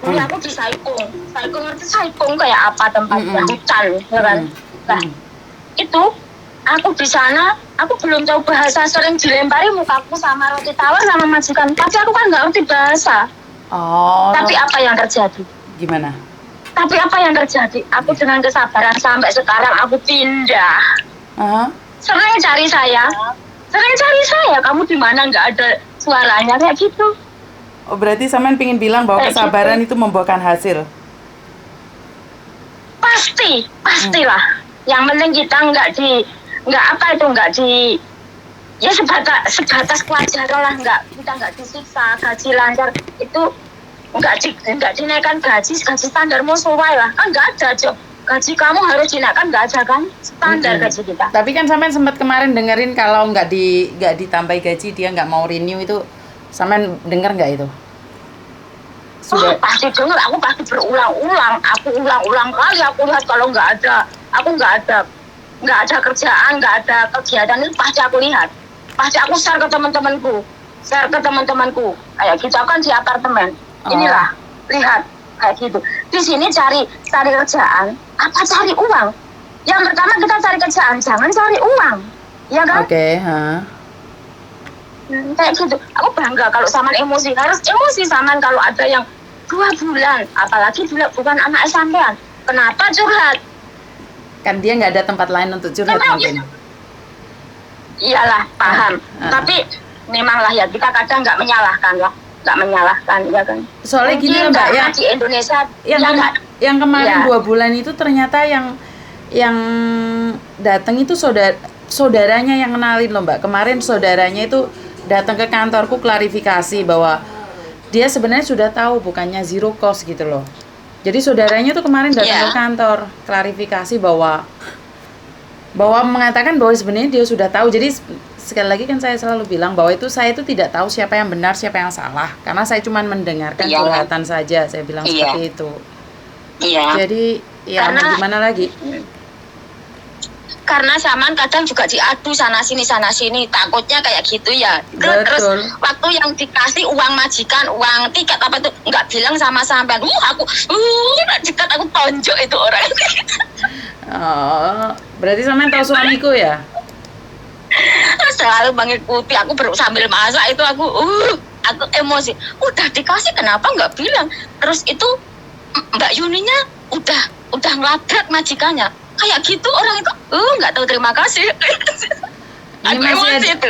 Dulu aku di Saikung ngerti Saikung kayak apa tempatnya, hutan, ya kan? Nah, itu aku di sana, aku belum tahu bahasa, sering dilempari mukaku sama roti tawar sama majikan. Tapi aku kan nggak ngerti bahasa. Oh. Tapi apa yang terjadi? Gimana? Tapi apa yang terjadi? Aku dengan kesabaran sampai sekarang aku pindah. Sering cari saya, kamu di mana nggak ada suaranya kayak gitu. Oh, berarti sampean pingin bilang bahwa kesabaran itu membuahkan hasil? Pastilah. Yang penting kita nggak ya sebatas pelajaran lah, kita nggak disiksa, gaji lancar itu nggak dinaikkan gaji standar sesuai lah, kan nggak ada job gaji kamu harus dinaikkan, nggak ada kan standar gaji kita. Tapi kan sampean sempat kemarin dengerin kalau nggak ditambah gaji dia nggak mau renew itu, sampean dengar nggak itu? Sudah. Pasti dengar, aku pasti berulang-ulang, aku ulang-ulang kali aku lihat kalau nggak ada kerjaan, nggak ada kegiatan itu pasti aku lihat, pasti aku share ke teman-temanku kayak gitu kan di apartemen. Inilah, lihat kayak gitu. Di sini cari kerjaan, apa cari uang? Yang pertama kita cari kerjaan, jangan cari uang, ya kan? Oke, kayak gitu. Aku bangga kalau Saman emosi, harus emosi Saman kalau ada yang 2 bulan, apalagi bukan anak sampean. Kenapa curhat? Kan dia nggak ada tempat lain untuk curhat mungkin. Iyalah, paham. Tapi memanglah ya kita kadang nggak menyalahkan, ya kan. Soalnya gini loh Mbak ya, di Indonesia yang kemarin 2 bulan itu ternyata yang datang itu saudaranya yang kenalin loh Mbak. Kemarin saudaranya itu datang ke kantorku klarifikasi bahwa dia sebenarnya sudah tahu bukannya zero cost gitu loh. Jadi saudaranya tuh kemarin datang ke kantor klarifikasi bahwa mengatakan bahwa sebenarnya dia sudah tahu. Jadi sekali lagi kan saya selalu bilang bahwa saya itu tidak tahu siapa yang benar, siapa yang salah, karena saya cuma mendengarkan curhatan saja. Saya bilang seperti itu. Jadi ya mau gimana lagi? Karena Saman kadang juga diadu sana sini, takutnya kayak gitu ya. Terus waktu yang dikasih uang majikan, uang tiket apa tuh nggak bilang sama sampean. Dekat aku tonjok itu orang. Oh, berarti sampean tahu suamiku ya? Selalu mengikuti, aku sambil masak itu aku emosi. Udah dikasih kenapa nggak bilang? Terus itu Mbak Yuninya udah ngelabrak majikannya. Kayak gitu orang itu nggak tahu terima kasih. Ini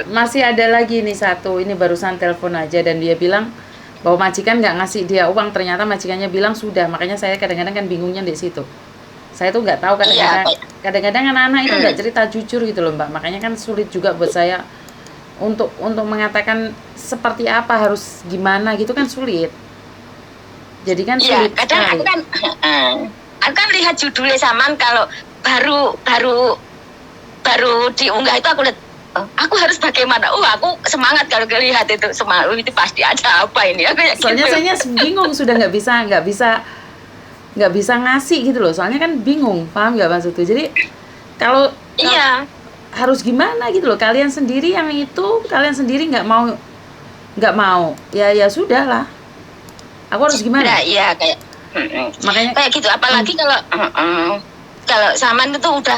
masih ada lagi nih satu, ini barusan telepon aja dan dia bilang bahwa majikan nggak ngasih dia uang, ternyata majikannya bilang sudah. Makanya saya kadang-kadang kan bingungnya di situ. Saya tuh nggak tahu kadang-kadang anak-anak itu nggak cerita jujur gitu loh Mbak. Makanya kan sulit juga buat saya untuk mengatakan seperti apa, harus gimana gitu kan sulit. Jadi kan sulit kadang aku kan lihat judulnya Saman kalau baru diunggah itu aku lihat, aku harus bagaimana? Aku semangat kalau lihat itu, semangat itu pasti ada apa ini. Soalnya saya bingung, sudah nggak bisa ngasih gitu loh. Soalnya kan bingung, paham nggak maksudku? Jadi kalau harus gimana gitu loh. Kalian sendiri nggak mau, ya sudahlah. Aku harus gimana? Iya kayak. Makanya kayak gitu, apalagi kalau Saman itu udah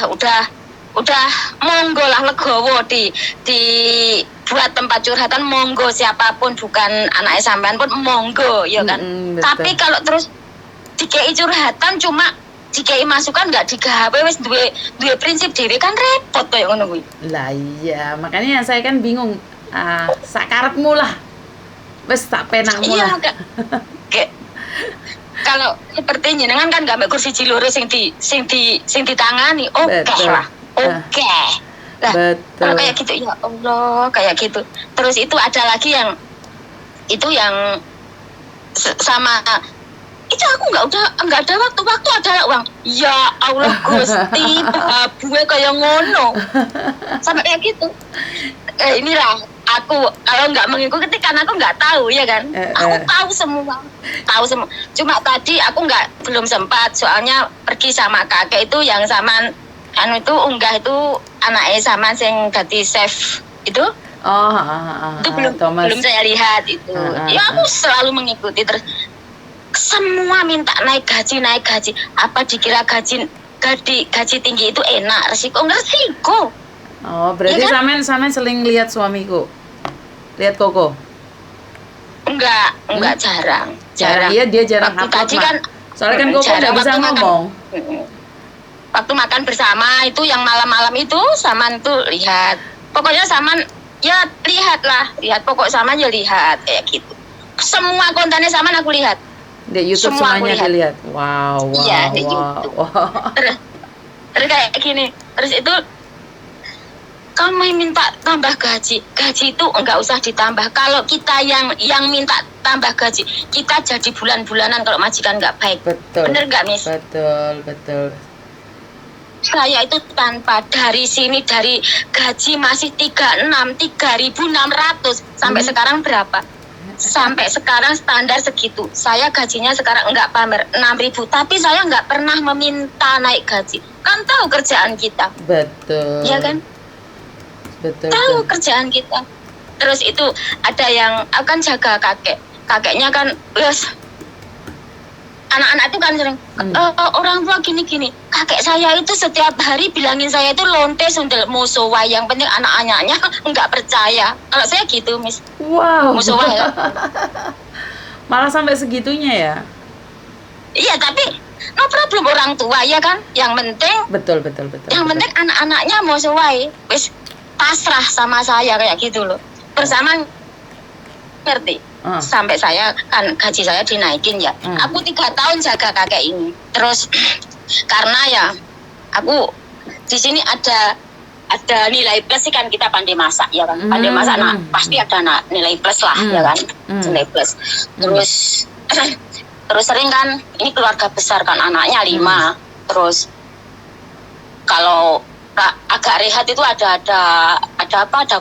monggo lah, legowo di buat tempat curhatan, monggo siapapun, bukan anak sampean pun monggo ya kan. Tapi kalau terus dikei curhatan cuma dikei masukan nggak digawe, wis duwe prinsip diri kan repot kayak ngono kuwi. Lah iya, makanya saya kan bingung. Sakarepmu lah. Wis tak penakmu lah. Kayak kalau seperti jenengan kan nggak ambil kursi cilure sing ditangani, lah. Lah, kalau kayak gitu ya Allah, kayak gitu. Terus itu ada lagi yang sama itu aku nggak ada waktu ada uang. Ya Allah Gusti, gue kayak ngono. Sampai kayak gitu. Inilah aku kalau nggak mengikuti karena aku nggak tahu ya kan. Aku tahu semua. Cuma tadi aku belum sempat, soalnya pergi sama kakek itu yang Saman itu unggah itu anaknya Saman sing dadi chef itu. Itu belum saya lihat itu. Ya aku selalu mengikuti terus. semua minta naik gaji. Apa dikira gaji tinggi itu enak? Resiko enggak resiko. Oh, berarti Ya kan? Samen sering lihat suamiku. Lihat Koko. Enggak jarang. Iya, dia jarang Waktu upload, gaji Mak. kan Soalnya kan Koko jarang nggak bisa waktu makan. ngomong. Waktu makan bersama itu yang malam-malam itu Saman tuh lihat. Pokoknya Saman ya lihat pokok Saman ya lihat kayak gitu. Semua kontennya Saman aku lihat. Di YouTube Semua aku semuanya lihat. dilihat. Wow. Iya, di YouTube. Terus kayak gini. Terus itu kamu minta tambah gaji itu enggak usah ditambah. Kalau kita yang minta tambah gaji, kita jadi bulan-bulanan kalau majikan enggak baik. Betul. Bener enggak, Miss? Betul. Saya itu tanpa dari gaji masih 3.600 sampai sekarang berapa? Sampai sekarang standar segitu. Saya gajinya sekarang enggak pamer 6.000, tapi saya enggak pernah meminta naik gaji. Kan tahu kerjaan kita. Betul. Iya kan? Tahu kerjaan kita. Terus itu ada yang akan jaga kakeknya kan anak-anak itu kan sering orang tua gini kakek saya itu setiap hari bilangin saya itu lonte sundel musowa, yang penting anak-anaknya nggak percaya. Kalau saya gitu, Miss. Wow. Musowa ya. Malah sampai segitunya ya. Iya, tapi no problem orang tua ya kan, yang penting betul. Yang penting anak-anaknya musowa wis pasrah sama saya kayak gitu loh. Bersama ngerti. Sampai saya kan gaji saya dinaikin ya. Aku 3 tahun jaga kakek ini. Terus karena ya aku di sini ada nilai plus sih kan, kita pandai masak ya kan. Pandai masak pasti ada nilai plus lah ya kan. Nilai plus. Terus sering kan ini keluarga besar kan, anaknya 5. Terus kalau agak rehat itu ada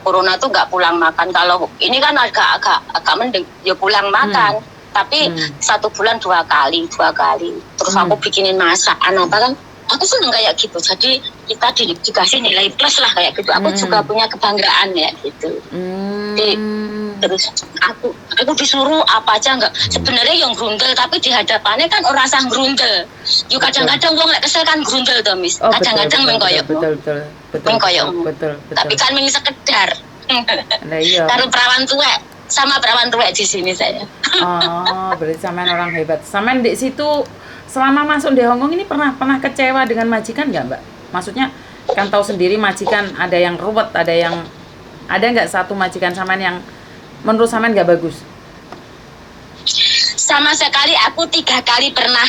corona tuh nggak pulang makan. Kalau ini kan agak mending ya pulang makan. Tapi 1 bulan 2 kali. Terus aku bikinin masakan apa kan, aku seneng kayak gitu. Jadi kita dikasih nilai plus lah kayak gitu. Aku juga punya kebanggaan ya gitu. Terus aku disuruh apa aja enggak. Sebenarnya yang grundel, tapi di hadapannya kan orang sang grundel. Yuk kadang-kadang wong lek kesel kan grundel to, Miss. Kadang-kadang mengkoyok. Betul. Tapi kan ming sekedar. Nah, iya. Karo perawan tua sama perawan tua di sini saya. Oh, berarti Samen orang hebat. Samen di situ selama masuk di Hongkong ini pernah kecewa dengan majikan nggak, Mbak? Maksudnya kan tahu sendiri majikan ada yang ruwet, ada nggak satu majikan Samen yang menurut Samen nggak bagus? Sama sekali aku 3 kali pernah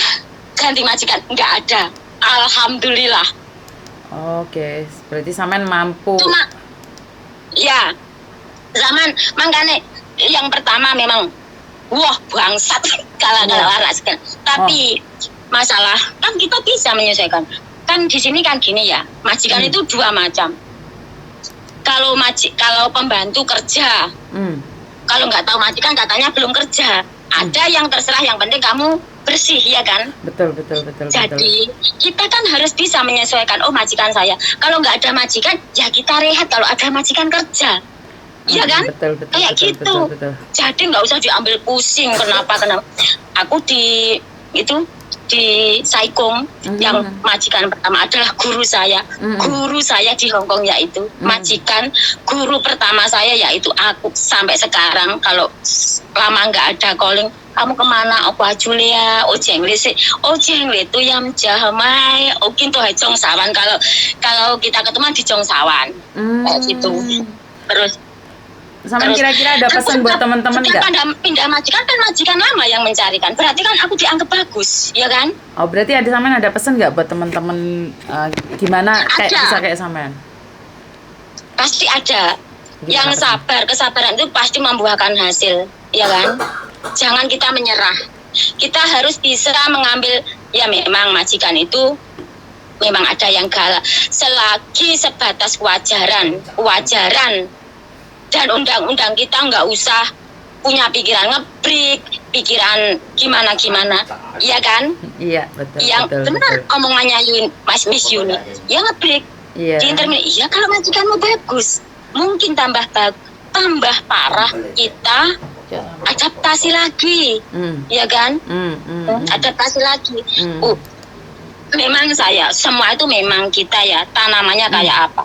ganti majikan, nggak ada. Alhamdulillah. Oke, berarti Samen mampu. Cuma, ya, zaman makanya yang pertama memang, wah bangsat kalau anak sekarang. Tapi masalah kan kita bisa menyesuaikan. Kan di sini kan gini ya, majikan itu 2 macam. Kalau pembantu kerja, kalau nggak tahu majikan katanya belum kerja. Ada yang terserah, yang penting kamu bersih ya kan. Betul. Jadi kita kan harus bisa menyesuaikan. Oh majikan saya, kalau nggak ada majikan ya kita rehat. Kalau ada majikan kerja, iya kan? Betul, kayak gitu. Betul. Jadi nggak usah diambil pusing kenapa. Aku di Saikong yang majikan pertama adalah guru saya. Guru saya di Hongkong yaitu majikan guru pertama saya yaitu aku sampai sekarang. Kalau lama nggak ada calling, kamu kemana? Aku Julia, Jengle itu yang jahamai, Okin tuh Jong Sawan. Kalau kita ketemu di Jong Sawan, kayak gitu. Terus Samen kira-kira ada pesan buat teman-teman nggak? Pindah majikan kan majikan lama yang mencarikan. Berarti kan aku dianggap bagus, ya kan? Oh, berarti Samen ada pesan nggak buat teman-teman gimana bisa kayak Samen? Pasti ada. Yang sabar, kesabaran itu pasti membuahkan hasil, ya kan? Jangan kita menyerah. Kita harus bisa mengambil, ya memang majikan itu memang ada yang galak. Selagi sebatas kewajaran dan undang-undang kita nggak usah punya pikiran ngebreak, pikiran gimana, iya kan? Iya, betul. Yang benar omongannya Miss Yuni, ya ngebreak. Di internet, iya kalau majikanmu bagus, mungkin tambah parah kita adaptasi lagi, ya kan? Adaptasi lagi. Memang semua itu memang kita ya tanamannya kayak apa,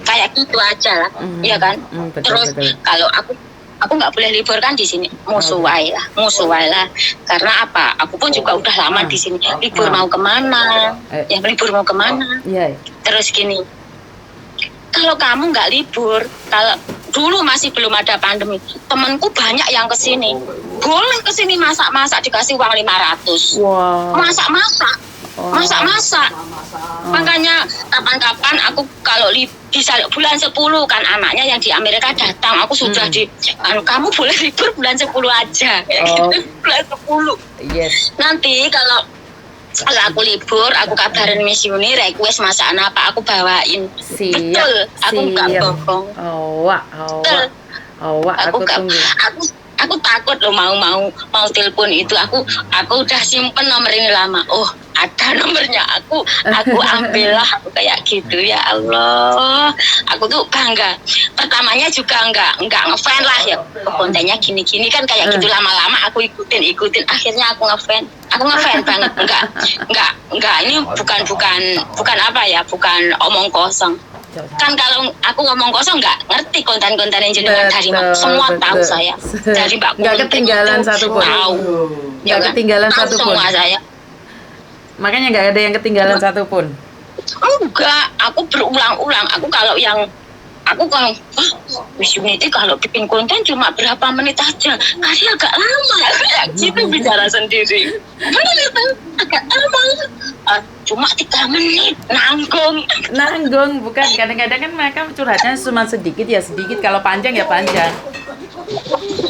kayak gitu aja lah, ya kan? Terus kalau aku nggak boleh libur kan di sini, musuhai lah. Karena apa? Aku pun juga udah lama di sini. Libur mau kemana? Libur mau kemana? Terus gini, kalau kamu nggak libur, kalau dulu masih belum ada pandemi, temanku banyak yang kesini. Boleh kesini masak-masak dikasih uang 500. Wow. Masak-masak. Makanya kapan-kapan aku kalau bisa bulan 10 kan anaknya yang di Amerika datang, aku sudah kamu boleh libur bulan 10 aja. Bulan 10. Yes. Nanti kalau aku libur, aku kabarin Miss Yuni, request masakan apa aku bawain. Betul, aku nggak bohong. Aku takut loh mau telepon itu. Aku udah simpen nomor ini lama. Oh, ada nomornya. Aku ambil lah, aku kayak gitu. Ya Allah, aku tuh bangga. Pertamanya juga nggak ngefan lah ya. Kontennya gini-gini kan kayak gitu, lama-lama aku ikutin. Akhirnya aku ngefan banget. Enggak. Ini bukan apa ya, bukan omong kosong. Kan kalau aku ngomong kosong nggak ngerti konten-konten yang jenengan dari semua tahu saya dari Mbak nggak ketinggalan satu pun, nggak ketinggalan satu pun. Makanya nggak ada yang ketinggalan satu pun. Enggak, aku berulang-ulang. Aku kalau Miss Unity kalau bikin konten cuma berapa menit aja, kali agak lama ya gitu bicara sendiri. Agak lama. Cuma 3 menit nanggung bukan, kadang-kadang kan mereka curhatnya cuma sedikit, kalau panjang ya panjang.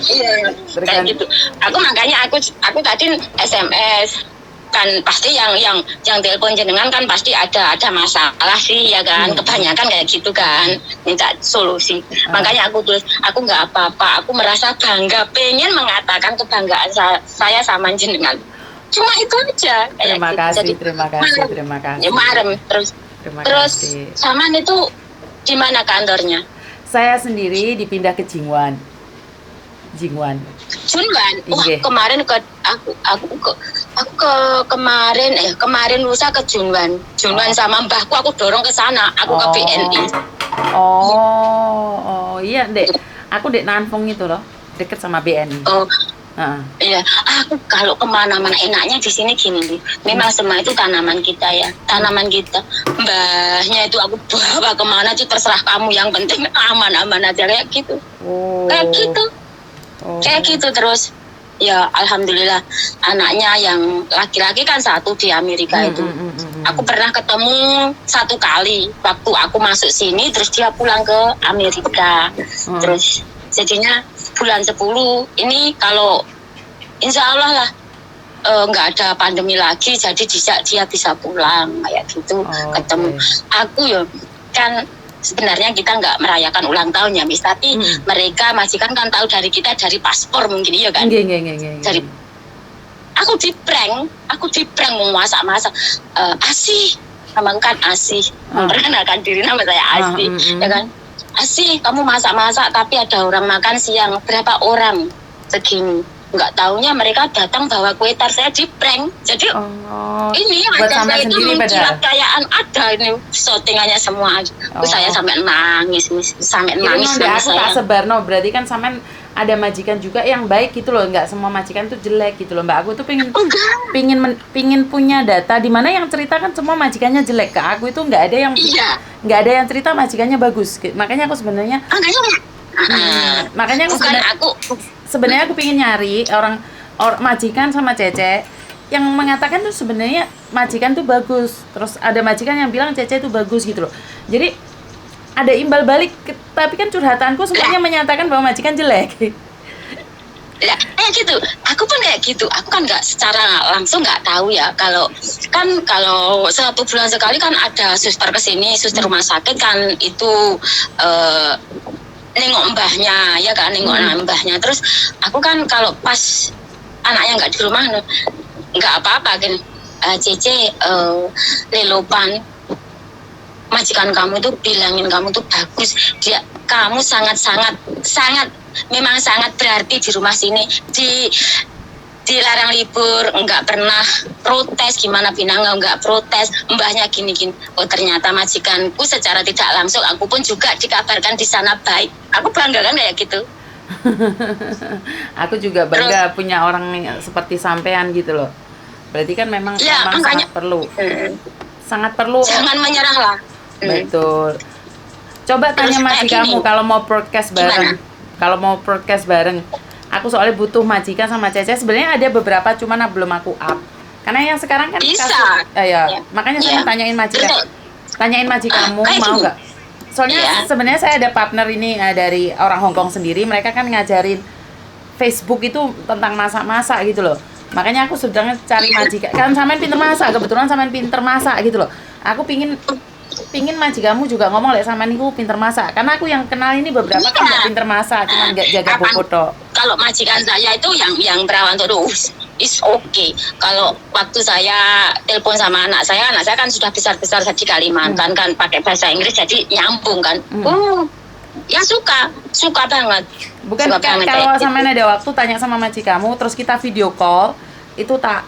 Iya, kayak gitu. Makanya aku tadi SMS kan, pasti yang telepon jenengan kan pasti ada masalah sih ya kan. Kebanyakan kayak gitu kan, minta solusi. Makanya aku tulis, aku nggak apa-apa, aku merasa bangga, pengen mengatakan kebanggaan saya sama jenengan. Cuma itu aja. Terima kasih. Ya, marem terus. Saman itu di mana kantornya? Saya sendiri dipindah ke Jingwan. Junwan. Wah, kemarin kemarin lusa ke Junwan sama mbahku, aku dorong ke sana. Aku ke BNI. Iya, Dek. Aku Dek Nanfong itu loh, deket sama BNI. Iya, aku kalau kemana-mana enaknya di sini gini nih. Memang semua itu tanaman kita ya, tanaman kita. Mbahnya itu aku bawa kemana itu terserah kamu, yang penting aman-aman aja kayak gitu. Kayak gitu terus. Ya alhamdulillah, anaknya yang laki-laki kan 1 di Amerika itu. Aku pernah ketemu 1 kali waktu aku masuk sini, terus dia pulang ke Amerika. Terus jadinya bulan 10 ini kalau insya Allah lah nggak ada pandemi lagi, jadi dia bisa pulang kayak gitu. Ketemu aku ya kan, sebenarnya kita nggak merayakan ulang tahun ya Miss, tapi mereka majikan kan tahu dari kita dari paspor mungkin ya kan. Dari aku di prank mau masak Asih, nama kan Asih, memperkenalkan diri, nama saya Asih, ya kan. Asih, kamu masak-masak tapi ada orang makan siang, berapa orang? Segini. Nggak taunya mereka datang bawa kue tar, saya di prank. Jadi ini ada saya itu mencilat kayaan, ada ini shootingannya semua. Saya sampai nangis. Aku tak sebarno, berarti kan sampean ada majikan juga yang baik gitu loh, nggak semua majikan tuh jelek gitu loh Mbak. Aku tuh pingin punya data di mana yang cerita kan semua majikannya jelek. Ke aku itu nggak ada yang cerita majikannya bagus. Makanya aku sebenarnya sebenarnya aku pingin nyari orang majikan sama Cece yang mengatakan tuh sebenarnya majikan tuh bagus, terus ada majikan yang bilang Cece tuh bagus gitu loh. Jadi ada imbal balik, tapi kan curhatanku semuanya menyatakan bahwa majikan jelek. Ya, kayak gitu. Aku pun kayak gitu. Aku kan nggak secara langsung nggak tahu ya. Kalau 1 bulan sekali kan ada suster kesini, suster rumah sakit kan itu nengok mbahnya, ya kan, nengok mbahnya. Terus aku kan kalau pas anaknya nggak di rumah, nggak apa-apa kan. Cece, lelopan. Majikan kamu tuh bilangin kamu tuh bagus, kamu sangat memang sangat berarti di rumah sini. Dilarang libur, enggak pernah protes, gimana Pinangau enggak protes, mbahnya gini-gini. Oh ternyata majikanku secara tidak langsung, aku pun juga dikabarkan di sana baik. Aku bangga kan kayak gitu. Aku juga bangga punya orang seperti sampean gitu loh. Berarti kan memang makanya, sangat perlu. Sangat perlu. Jangan menyerah lah. Betul. Coba tanya majikanmu kalau mau podcast bareng. Kalau mau podcast bareng. Aku soalnya butuh majikan sama Cece. Sebenarnya ada beberapa, cuman belum aku up. Karena yang sekarang kan bisa. Makanya saya tanyain majikan. Tanyain majikanmu mau nggak? Soalnya sebenarnya saya ada partner ini dari orang Hong Kong sendiri. Mereka kan ngajarin Facebook itu tentang masak-masak gitu loh. Makanya aku sedang cari majikan. Kan sampean pinter masak, kebetulan sampean pinter masak gitu loh. Aku pingin majikanmu juga ngomong sama niku pinter masak, karena aku yang kenal ini beberapa kan nggak pinter masak, cuma nggak jaga bobot tok. Kalau majikan saya itu yang perawan terus is okay. Kalau waktu saya telepon sama anak saya kan sudah besar-besar di Kalimantan kan pakai bahasa Inggris jadi nyambung kan. Ya suka banget. Bukan kalau sampean ada waktu tanya sama majikanmu terus kita video call itu tak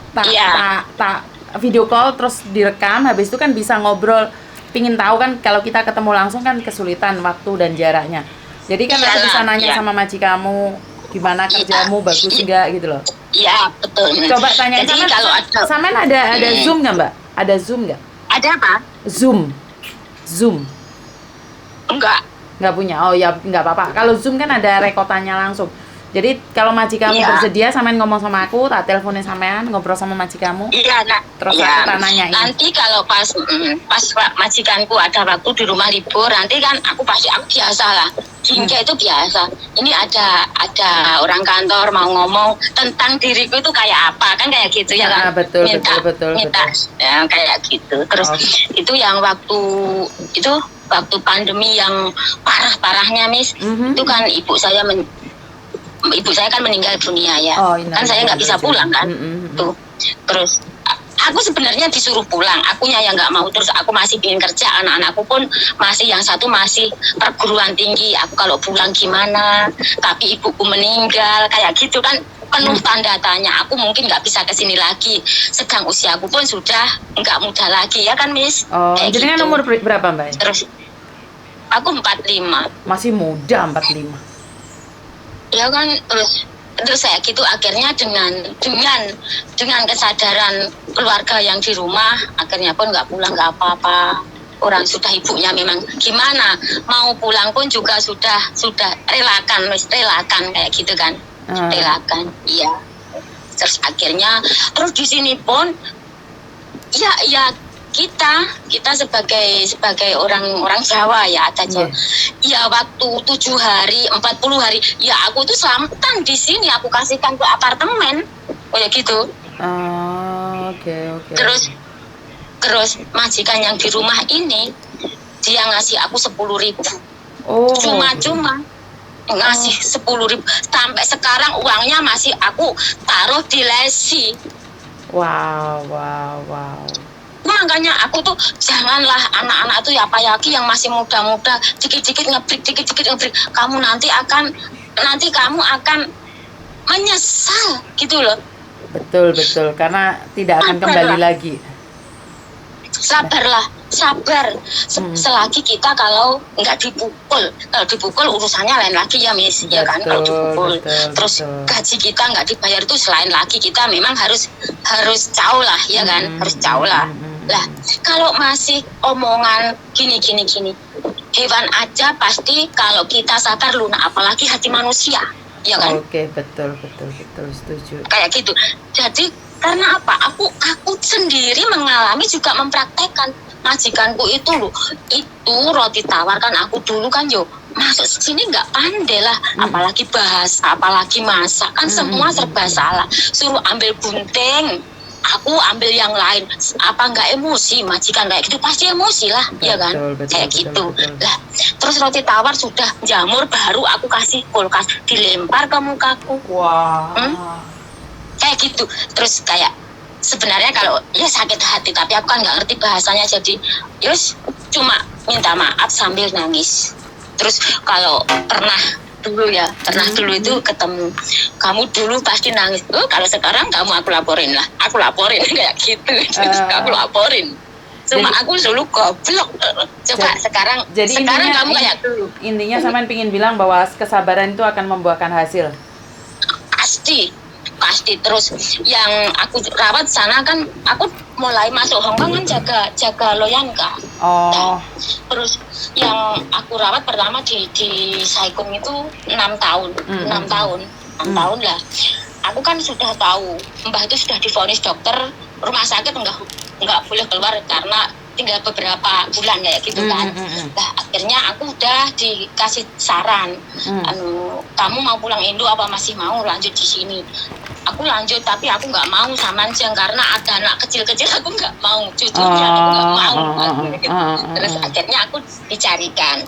video call terus direkam, habis itu kan bisa ngobrol. Pingin tahu kan kalau kita ketemu langsung kan kesulitan waktu dan jaraknya. Jadi kan aku bisa nanya sama majikanmu gimana kerjamu, bagus enggak gitu loh. Iya, betul. Coba tanyain sama ada Zoom enggak, Mbak? Ada Zoom enggak? Ada apa? Zoom. Enggak punya. Oh ya enggak apa-apa. Kalau Zoom kan ada rekotannya langsung. Jadi kalau majikanmu bersedia, sampean ngomong sama aku, tak teleponin sampean, ngobrol sama majikanmu. Iya, terus aku nanyain. Nanti kalau pas majikanku ada waktu di rumah libur, nanti kan aku biasa lah. Hingga itu biasa. Ini ada orang kantor mau ngomong tentang diriku itu kayak apa, kan kayak gitu ya kan. Betul. Ya, kayak gitu. Terus itu yang waktu pandemi yang parah-parahnya, Miss. Itu kan ibu saya kan meninggal dunia ya. Kan saya nggak bisa pulang kan. Tuh. Terus aku sebenarnya disuruh pulang, akunya yang nggak mau. Terus aku masih ingin kerja, anak-anakku pun yang satu masih perguruan tinggi. Aku kalau pulang gimana? Tapi ibuku meninggal, kayak gitu kan penuh tanda tanya. Aku mungkin nggak bisa kesini lagi. Sedang usiaku pun sudah nggak muda lagi ya kan, Miss? Jadi kan umur berapa, Mbak? Terus aku 45. Masih muda 45. Ya kan, terus saya gitu akhirnya dengan kesadaran keluarga yang di rumah, akhirnya pun nggak pulang, nggak apa-apa. Orang sudah ibunya memang gimana mau pulang pun juga sudah relakan kayak gitu kan. Relakan, iya. Terus akhirnya di sini pun ya kita sebagai orang Jawa ya ada ya waktu 7 hari 40 hari ya aku tuh selamatan di sini, aku kasihkan ke apartemen kayak gitu. Oke. Terus majikan yang di rumah ini dia ngasih aku 10.000 cuma ngasih 10.000 sampai sekarang uangnya masih aku taruh di lesi. Wow. Makanya aku tuh janganlah anak-anak tuh ya Pak Yaki yang masih muda-muda dikit-dikit ngebrik. Kamu nanti kamu akan menyesal gitu loh. Betul karena tidak akan kembali lagi. Sabar. Selagi kita kalau nggak dipukul urusannya lain lagi ya, Miss. Ya kan, kalau dipukul terus gaji kita nggak dibayar itu selain lagi, kita memang harus jauh lah ya kan, harus jauh lah. Lah, kalau masih omongan gini, hewan aja pasti kalau kita sadar lunak, apalagi hati manusia, ya kan? Oke, betul, setuju. Kayak gitu. Jadi karena apa? Aku sendiri mengalami juga mempraktekkan. Majikanku itu roti tawar kan aku dulu kan masuk sini nggak pandai lah, apalagi bahasa, apalagi masak kan semua serba salah. Suruh ambil gunting, aku ambil yang lain, apa nggak emosi? Majikan kayak gitu pasti emosi lah, ya kan? Kayak gitu. Lah, terus roti tawar sudah jamur baru aku kasih kulkas, dilempar ke mukaku. Kayak gitu. Terus kayak sebenarnya kalau ya sakit hati, tapi aku kan nggak ngerti bahasanya, jadi cuma minta maaf sambil nangis. Terus kalau pernah dulu ya, pernah dulu itu ketemu. Kamu dulu pasti nangis. Oh, kalau sekarang kamu aku laporin lah. Aku laporin kayak gitu. Aku laporin. Cuma Jadi- aku dulu goblok. Coba sekarang sekarang kamu kayak dulu. Intinya Saman pingin bilang bahwa kesabaran itu akan membuahkan hasil. Pasti terus yang aku rawat sana kan aku mulai masuk Hongkong kan jaga Loyanka. Oh. Terus yang aku rawat pertama di Saigon itu 6 tahun. 6 tahun lah. Aku kan sudah tahu Mbah itu sudah divonis dokter rumah sakit enggak boleh keluar karena tinggal beberapa bulan kayak gitu kan. Nah, akhirnya aku udah dikasih saran, kamu mau pulang Indo apa masih mau lanjut di sini? Aku lanjut, tapi aku nggak mau sama Jeng karena ada anak kecil-kecil, aku nggak mau, jujurnya aku nggak mau. Terus akhirnya aku dicarikan.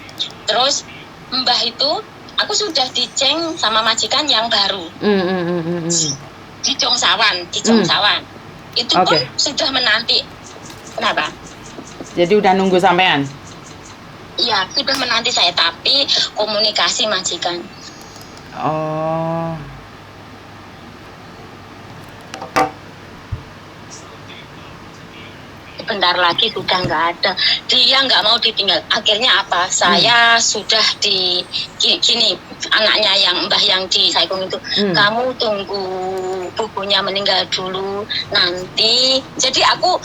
Terus Mbah itu aku sudah diceng sama majikan yang baru di Jongsawan. Itu pun sudah menanti. Kenapa? Jadi udah nunggu sampean? Iya, sudah menanti saya, tapi komunikasi majikan. Oh. Bentar lagi sudah nggak ada. Dia nggak mau ditinggal. Akhirnya apa? Saya sudah gini, anaknya yang Mbah yang di Saigon itu, kamu tunggu bukunya meninggal dulu nanti. Jadi aku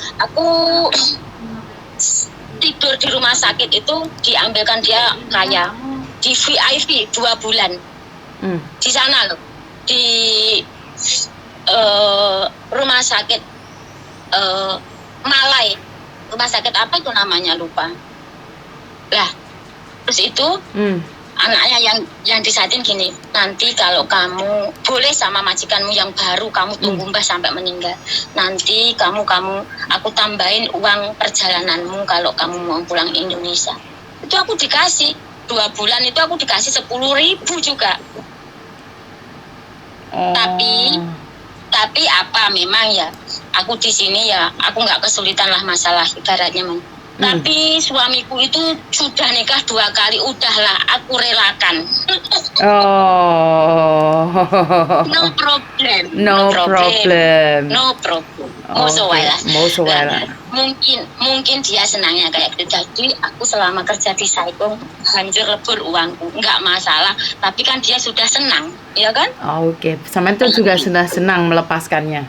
tidur di rumah sakit itu diambilkan dia kayak di VIP 2 bulan di sana loh, di rumah sakit Malai, rumah sakit apa itu namanya lupa lah. Terus itu anaknya yang disatin gini, nanti kalau kamu boleh sama majikanmu yang baru, kamu tunggu Mbah sampai meninggal, nanti kamu aku tambahin uang perjalananmu kalau kamu mau pulang Indonesia. Itu aku dikasih 2 bulan itu aku dikasih 10.000 juga. Tapi apa memang ya aku di sini ya aku nggak kesulitan lah masalah ibaratnya tapi suamiku itu sudah nikah 2 kali, udahlah aku relakan. No problem. Mungkin dia senangnya kayak gitu. Jadi aku selama kerja di Saigon hancur lebur uangku, nggak masalah. Tapi kan dia sudah senang, ya kan? Oke. Sama itu juga sudah senang melepaskannya.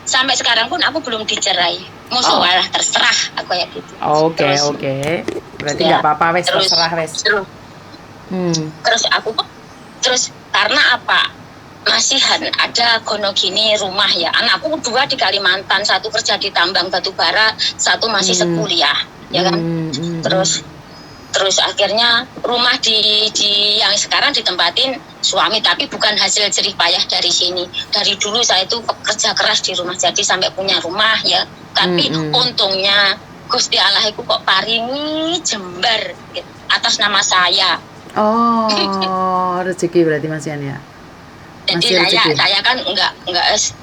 Sampai sekarang pun aku belum dicerai. Musuh terserah aku kayak gitu. Oke. Berarti nggak apa-apa wes, terserah wes. Terus karena apa? Masih ada gono gini rumah ya. Anakku 2 di Kalimantan, 1 kerja di tambang batu bara, 1 masih sekuliah, ya kan? Terus akhirnya rumah di yang sekarang ditempatin suami, tapi bukan hasil jerih payah dari sini. Dari dulu saya itu kerja keras di rumah, jadi sampai punya rumah ya. Tapi untungnya Gusti Allah itu kok paringi jembar gitu, atas nama saya. Rezeki berarti Mas Yan ya. Jadi saya kan enggak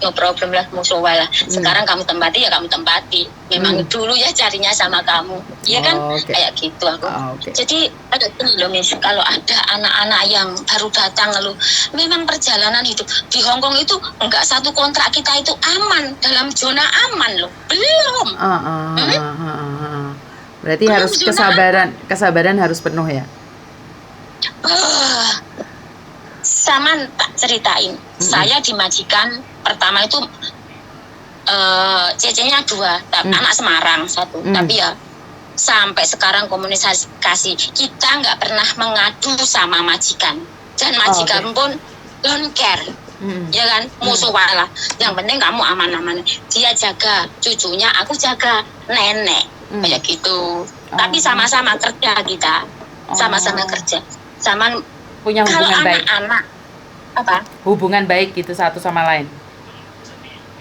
no problem lah, musuh lah. Sekarang kamu tempati ya kamu tempati. Memang dulu ya carinya sama kamu, iya kan? Kayak gitu aku. Jadi ada loh Miss, kalau ada anak-anak yang baru datang lalu memang perjalanan hidup di Hongkong itu enggak satu kontrak kita itu aman, dalam zona aman loh, belum. Berarti belum, harus kesabaran harus penuh ya. Saman tak ceritain, saya dimajikan pertama itu cecenya 2, anak Semarang 1, tapi ya sampai sekarang komunikasi kita nggak pernah mengadu sama majikan, dan majikan pun don't care, ya kan, musuh walah, yang penting kamu aman-aman, dia jaga cucunya, aku jaga nenek, kayak gitu. Tapi sama-sama kerja kita, sama-sama kerja, sama punya hubungan baik. Anak-anak apa? Hubungan baik gitu satu sama lain.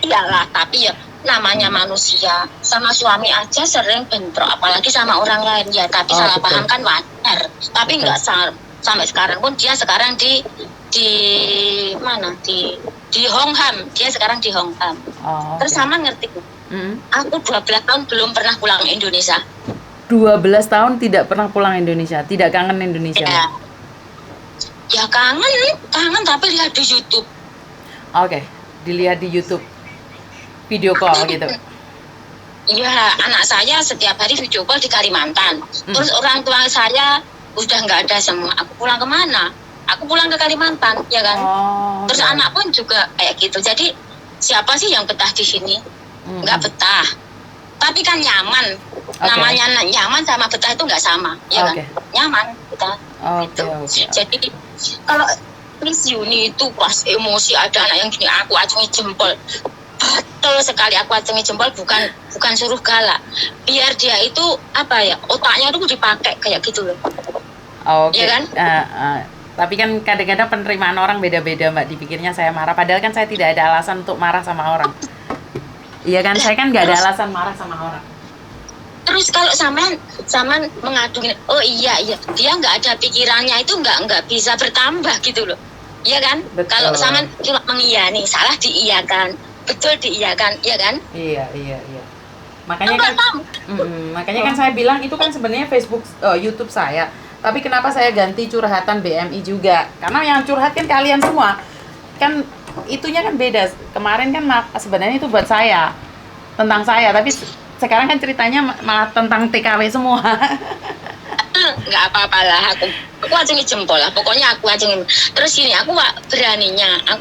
Iyalah, tapi ya namanya manusia, sama suami aja sering bentrok, apalagi sama orang lain ya. Tapi salah paham kan wajar. Tapi nggak sampai sekarang pun dia sekarang di mana? Di Hongham. Dia sekarang di Hongham. Terus sama ngerti. Aku 12 tahun belum pernah pulang Indonesia. 12 tahun tidak pernah pulang Indonesia, tidak kangen Indonesia. Ya kangen tapi lihat di YouTube. Oke, dilihat di YouTube. Video call gitu. Iya, anak saya setiap hari video call di Kalimantan. Terus orang tua saya udah nggak ada semua. Aku pulang kemana? Aku pulang ke Kalimantan, ya kan? Oh, Terus oke. anak pun juga kayak gitu. Jadi siapa sih yang betah di sini? Nggak betah. Tapi kan nyaman. Namanya nyaman sama betah itu nggak sama, ya kan? Nyaman betah. Oke. Jadi kalau Miss Yuni itu pas emosi ada anak yang gini, aku acungi jempol. Betul sekali, aku acungi jempol, bukan suruh galak. Biar dia itu apa ya, otaknya itu dipakai kayak gitu loh. Oke. Ya kan? Tapi kan kadang-kadang penerimaan orang beda-beda, Mbak. Dipikirnya saya marah, padahal kan saya tidak ada alasan untuk marah sama orang. Iya kan, saya kan nggak ada alasan marah sama orang. Terus kalau saman mengadu gini, oh iya, dia nggak ada pikirannya itu nggak bisa bertambah gitu loh. Iya kan? Betul. Kalau saman cuma mengiyani, salah diiyakan, betul diiyakan, iya kan? Iya. Makanya kan, makanya kan saya bilang itu kan sebenarnya Facebook, YouTube saya. Tapi kenapa saya ganti curhatan BMI juga? Karena yang curhat kan kalian semua. Kan itunya kan beda. Kemarin kan sebenarnya itu buat saya, tentang saya. Tapi sekarang kan ceritanya malah tentang TKW semua. Nggak apa-apa lah, aku acungi jempol lah. Pokoknya aku acungi. Terus ini aku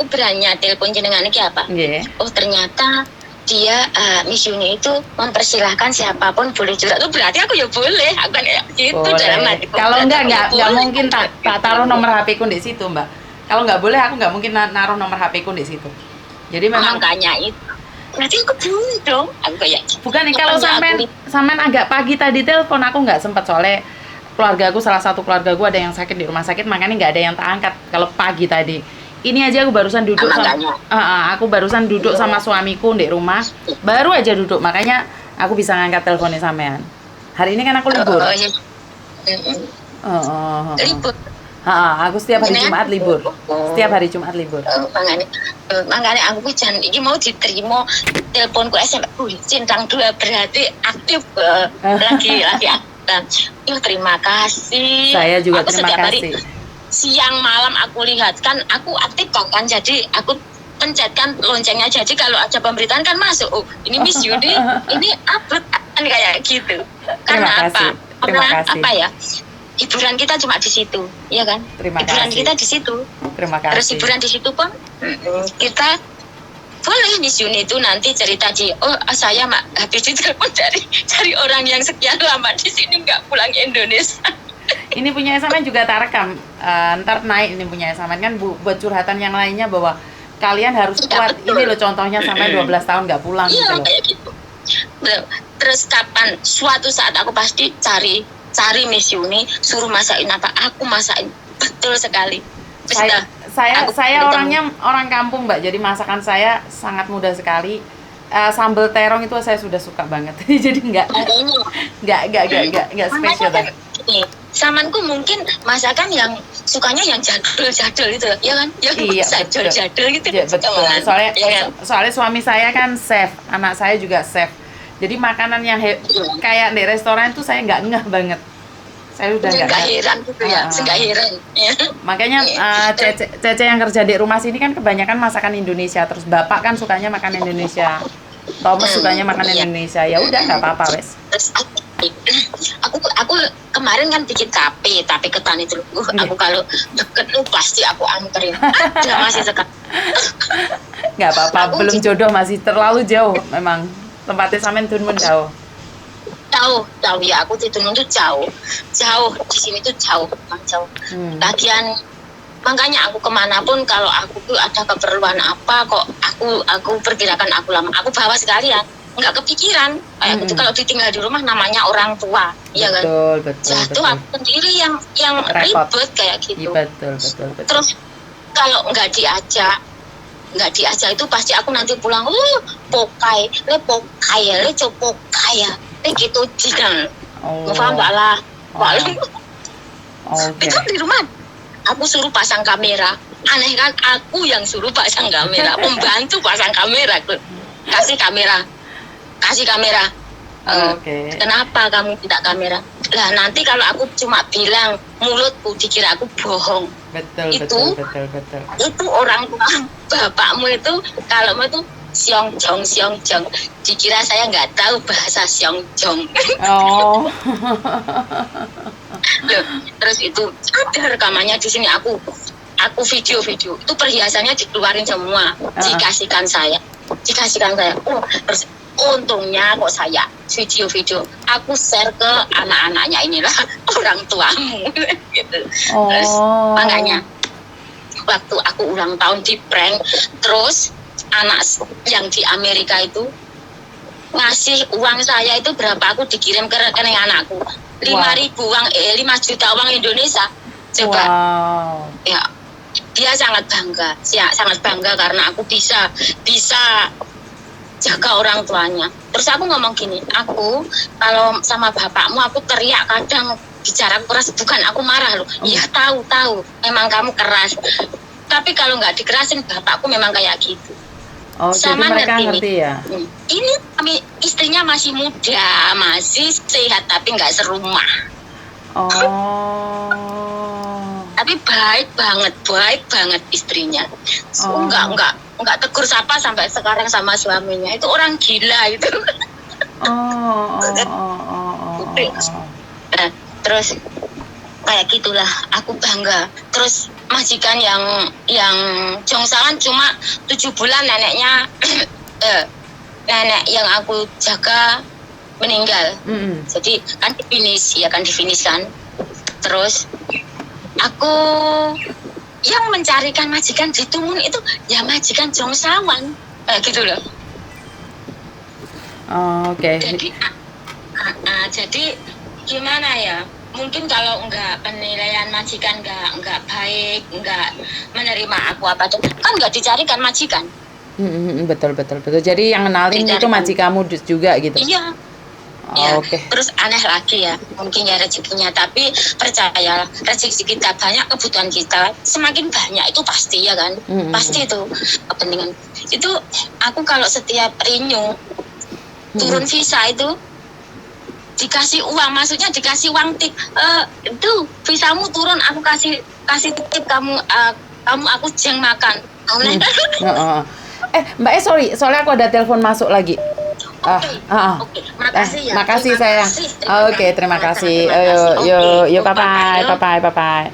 beraninya telepon jenengan ini apa? Yeah. Oh ternyata dia Miss Yuni itu mempersilahkan siapapun boleh curhat. Itu berarti aku ya boleh. Aku kan kayak gitu dalam hati. Kalau enggak mungkin tak taruh nomor HP ku di situ, Mbak. Kalau nggak boleh aku nggak mungkin naruh nomor HP ku di situ. Jadi memang makanya itu. Berarti aku boleh dong. Aku kayak bukan nih, kalau sampean agak pagi tadi telepon aku nggak sempat, soalnya salah satu keluarga gue ada yang sakit di rumah sakit, makanya nggak ada yang tak angkat kalau pagi tadi. Ini aja aku barusan duduk sama suamiku di rumah, baru aja duduk, makanya aku bisa ngangkat teleponnya sampean. Hari ini kan aku libur. Libur. Aku setiap hari Jumat libur. Makanya aku jangan ini mau diterima teleponku SMS centang 2 berarti aktif lagi aktif. Terima kasih. Saya juga aku terima kasih. Siang malam aku lihat kan, aku aktif kan, jadi aku pencetkan loncengnya, jadi kalau ada pemberitaan kan masuk. Oh ini Miss Yudi, ini upload kan kayak gitu. Karena apa? Apa ya? Hiburan kita cuma di situ, ya kan? Hiburan kita di situ. Terima kasih. Terus hiburan di situ pun kita boleh Miss Yuni itu nanti cerita saya habis ditelepon dari orang yang sekian lama di sini nggak pulang Indonesia. Ini punya Saman juga tak rekam, ntar naik ini punya Saman kan buat curhatan yang lainnya, bahwa kalian harus kuat. Ini loh contohnya sampai 12 tahun nggak pulang gitu loh. Kayak gitu. Terus kapan suatu saat aku pasti cari Miss Yuni, suruh masakin apa, aku masakin, betul sekali. Saya orangnya orang kampung, Mbak, jadi masakan saya sangat mudah sekali. Sambal terong itu saya sudah suka banget. Jadi nggak spesial banget. Samanku mungkin masakan yang sukanya yang jadul-jadul itu, ya kan? Yang jadul-jadul gitu. Ya, betul. Soalnya suami saya kan chef, anak saya juga chef. Jadi makanan yang kayak di restoran itu saya nggak ngeh banget. Saya udah nggak heran gitu ya, nggak heran. Makanya Cece yang kerja di rumah sini kan kebanyakan masakan Indonesia. Terus bapak kan sukanya makan Indonesia, Thomas sukanya makan Indonesia. Ya udah nggak apa-apa wes. Aku kemarin kan bikin tape ketan itu. Aku kalau deket pasti aku anterin. Masih sekarang. Nggak apa-apa, belum jodoh, masih terlalu jauh memang. Tempatnya Samen Tunmun jauh ya, aku di Tunmun tuh jauh di sini tuh jauh. Lagian makanya aku kemanapun kalau aku tuh ada keperluan apa kok aku perkirakan aku lama, aku bawa sekalian, nggak kepikiran kayak gitu. Kalau ditinggal di rumah namanya orang tua, ya kan? Betul. Aku sendiri yang ribet kayak gitu. Betul. Terus kalau nggak diajak itu pasti aku nanti pulang pokai ya gitu jidan. Paham mbak lah. Itu di rumah aku suruh pasang kamera, aneh kan, aku yang suruh pasang kamera, pembantu pasang kamera, kasih kamera. Kenapa kamu tidak kamera? Lah nanti kalau aku cuma bilang mulutku dikira aku bohong. Betul, Itu- betul. Itu orang tua bapakmu itu kalau mau itu siong jong dikira saya nggak tahu bahasa siong jong. Oh. Loh, terus itu ada rekamannya di sini aku video itu perhiasannya dikeluarin semua dikasihkan saya oh terus untungnya kok saya video aku share ke anak-anaknya inilah orang tuamu gitu. Terus Oh. makanya waktu aku ulang tahun di prank terus anak yang di Amerika itu ngasih uang saya itu berapa aku dikirim ke rekening anakku 5.000 uang 5 juta uang Indonesia coba. Wow. Ya dia sangat bangga karena aku bisa jaga orang tuanya. Terus aku ngomong gini, aku kalau sama bapakmu aku teriak kadang bicara keras, bukan aku marah loh. Iya tahu memang kamu keras, tapi kalau nggak dikerasin bapakku memang kayak gitu. Oh, Sama jadi mereka ngerti ya? Ini kami istrinya masih muda, masih sehat tapi nggak serumah. Oh. Tapi baik banget istrinya. Oh. Enggak tegur sapa sampai sekarang sama suaminya. Itu orang gila itu. Oh. Nah, terus kayak gitulah aku bangga. Terus majikan yang Jongsangan cuma 7 bulan neneknya nenek yang aku jaga meninggal. Jadi kan difinish kan. Terus aku yang mencarikan majikan di Tumun itu ya majikan Jongsawan gitu loh. Oke. Jadi gimana ya? Mungkin kalau enggak penilaian majikan enggak baik, enggak menerima aku apa tuh kan enggak dicarikan majikan. Betul. Jadi yang kenalin itu majikanmu juga gitu. Iya. Ya, terus aneh lagi ya, mungkin ya rezekinya, tapi percayalah rezeki kita banyak, kebutuhan kita semakin banyak itu pasti ya kan, pasti itu kepentingan. Itu aku kalau setiap renew turun visa itu dikasih uang, maksudnya dikasih uang tip, itu visamu turun aku kasih tip kamu aku jeng makan. Mbak sorry, soalnya aku ada telepon masuk lagi. Oke. Makasih ya. Makasih sayang. Oke, terima kasih. Yuk, bye bye.